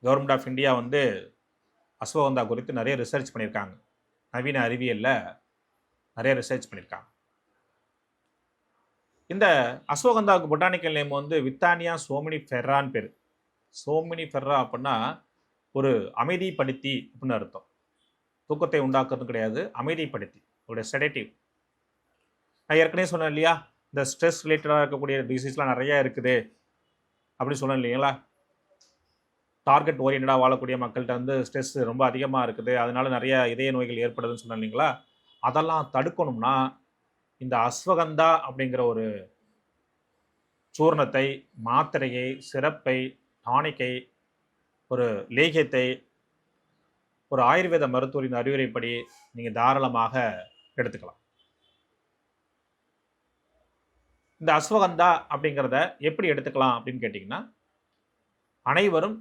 Government of India வந்து அஸ்வகந்தா குறித்து நிறைய ரிசர்ச் பண்ணியிருக்காங்க. நவீன அறிவியலில் நிறைய ரிசர்ச் பண்ணியிருக்காங்க. இந்த அஸ்வகந்தாவுக்கு பொட்டானிக்கல் நேம் வந்து வித்தானியா சோமினிஃபெர்ரான்னு பேர். சோமினிஃபெர்ரா அப்படின்னா ஒரு அமைதிப்படுத்தி அப்படின்னு அர்த்தம். தூக்கத்தை உண்டாக்குறது கிடையாது, அமைதிப்படுத்தி, ஒரு செடேட்டிவ். நான் ஏற்கனவே சொன்னேன் இல்லையா, இந்த ஸ்ட்ரெஸ் ரிலேட்டடாக இருக்கக்கூடிய டிசீஸ்லாம் நிறையா இருக்குது அப்படின்னு சொன்னேன் இல்லைங்களா. டார்கெட் ஓரியன்டாக வாழக்கூடிய மக்கள்கிட்ட வந்து ஸ்ட்ரெஸ் ரொம்ப அதிகமாக இருக்குது, அதனால நிறைய இதய நோய்கள் ஏற்படுதுன்னு சொன்னேன் இல்லைங்களா. அதெல்லாம் தடுக்கணும்னா இந்த அஸ்வகந்தா அப்படிங்கிற ஒரு சூர்ணத்தை, மாத்திரையை, சிறப்பை, டானிக்கை, ஒரு லேகியத்தை ஒரு ஆயுர்வேத மருத்துவரின் அறிவுரைப்படி நீங்கள் தாராளமாக எடுத்துக்கலாம். இந்த அஸ்வகந்தா அப்படிங்கிறத எப்படி எடுத்துக்கலாம் அப்படின்னு கேட்டிங்கன்னா, அனைவரும்